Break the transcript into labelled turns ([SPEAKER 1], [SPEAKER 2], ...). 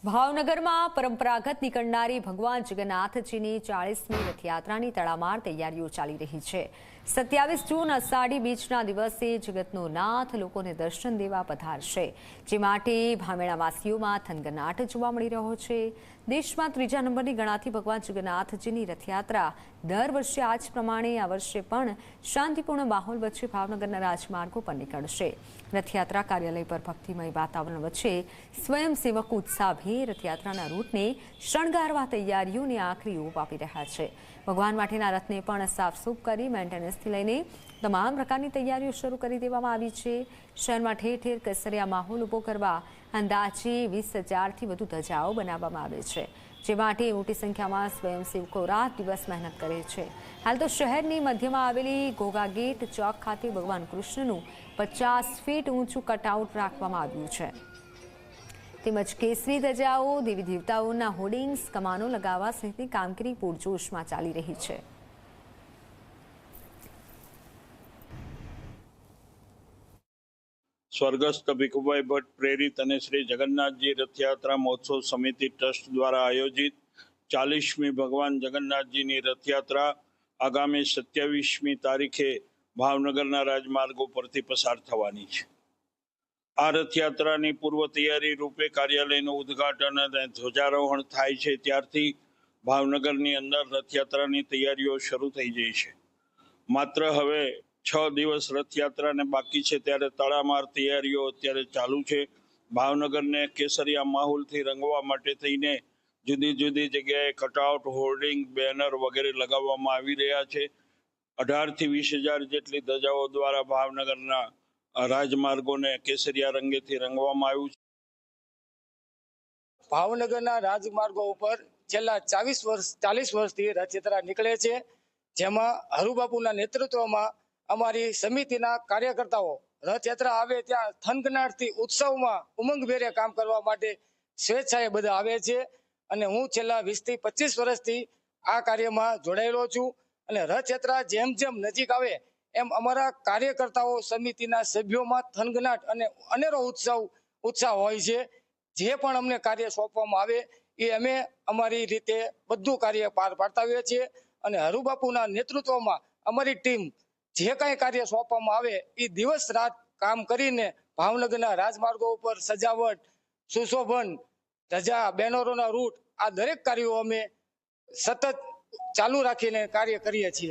[SPEAKER 1] ભાવનગરમાં પરંપરાગત નીકળનારી ભગવાન જગન્નાથજીની 40મી રથયાત્રાની તડામાર તૈયારીઓ ચાલી રહી છે। 27 જૂન અષાઢી બીજના દિવસે જગતનો નાથ લોકોને દર્શન દેવા પધારશે, જે માટે ભામેણાવાસીઓમાં થનગનાટ જોવા મળી રહ્યો છે। દેશમાં ત્રીજા નંબરની ગણાતી ભગવાન જગન્નાથજીની રથયાત્રા દર વર્ષે આ જ પ્રમાણે આ વર્ષે પણ શાંતિપૂર્ણ માહોલ વચ્ચે ભાવનગરના રાજમાર્ગો પર નીકળશે। રથયાત્રા કાર્યાલય પર ભક્તિમય વાતાવરણ વચ્ચે સ્વયંસેવકો ઉત્સાહભેર રથયાત્રાના રૂટને શણગારવા તૈયારીઓને આખરી ઓપ આપી રહ્યા છે। ભગવાન માટેના રથને પણ સાફસૂફ કરી મેન્ટેનન્સથી લઈને તમામ પ્રકારની તૈયારીઓ શરૂ કરી દેવામાં આવી છે। શહેરમાં ઠેર ઠેર કેસરિયા માહોલ ઊભો કરવા અંદાજે 20,000થી વધુ ધજાઓ બનાવવામાં આવે છે, જે માટે મોટી સંખ્યામાં સ્વયંસેવકો રાત દિવસ મહેનત કરે છે। હાલ તો શહેરની મધ્યમાં આવેલી ઘોઘા ગેટ ચોક ખાતે ભગવાન કૃષ્ણનું 50 ફીટ ઊંચું કટઆઉટ રાખવામાં આવ્યું છે, તેમજ કેસરી ધજાઓ, દેવી દેવતાઓના હોર્ડિંગ્સ, કમાનો લગાવવા સહિતની કામગીરી પૂરજોશમાં ચાલી રહી છે।
[SPEAKER 2] સ્વર્ગસ્થ ભીખુભાઈ ભટ્ટ પ્રેરિત અને શ્રી જગન્નાથજી રથયાત્રા મહોત્સવ સમિતિ ટ્રસ્ટ દ્વારા આયોજિત 40મી ભગવાન જગન્નાથજીની રથયાત્રા આગામી 27મી તારીખે ભાવનગરના રાજમાર્ગો પરથી પસાર થવાની છે। આ રથયાત્રાની પૂર્વ તૈયારી રૂપે કાર્યાલયનું ઉદ્ઘાટન અને ધ્વજારોહણ થાય છે ત્યારથી ભાવનગરની અંદર રથયાત્રાની તૈયારીઓ શરૂ થઈ ગઈ છે। માત્ર હવે 6 દિવસ રથયાત્રાને બાકી છે, ત્યારે તડામાર તૈયારીઓ અત્યારે ચાલુ છે। ભાવનગરને કેસરિયા માહોલથી રંગવા માટે થઈને જુદી જુદી જગ્યાએ કટઆઉટ, હોર્ડિંગ, બેનર વગેરે લગાવવામાં આવી રહ્યા છે। 18થી 20,000 જેટલી ધજાઓ દ્વારા ભાવનગરના રાજમાર્ગોને કેસરિયા રંગેથી રંગવામાં આવ્યું છે।
[SPEAKER 3] ભાવનગરના રાજમાર્ગો ઉપર છેલ્લા 40 વર્ષથી રથયાત્રા નીકળે છે, જેમાં હરુબાપુના નેતૃત્વમાં અમારી સમિતિના કાર્યકર્તાઓ રથયાત્રા આવે ત્યાં થનગનાટથી ઉત્સવમાં ઉમંગભેરે કામ કરવા માટે સ્વેચ્છાએ બધા આવે છે। અને હું છેલ્લા 20થી 25 વર્ષથી આ કાર્યમાં જોડાયેલો છું। અને રથયાત્રા જેમ જેમ નજીક આવે એમ અમારા કાર્યકર્તાઓ, સમિતિના સભ્યોમાં થનગનાટ અને અનેરો ઉત્સાહ હોય છે। જે પણ અમને કાર્ય સોંપવામાં આવે એ અમે અમારી રીતે બધું કાર્ય પાર પાડતા હોઈએ છીએ। અને હરુબાપુના નેતૃત્વમાં અમારી ટીમ જે કાંઈ કાર્ય સોંપવામાં આવે એ દિવસ રાત કામ કરીને ભાવનગરના રાજમાર્ગો ઉપર સજાવટ, સુશોભન, ધજા, બેનરોના રૂટ, આ દરેક કાર્યો અમે સતત ચાલુ રાખીને કાર્ય કરીએ છીએ।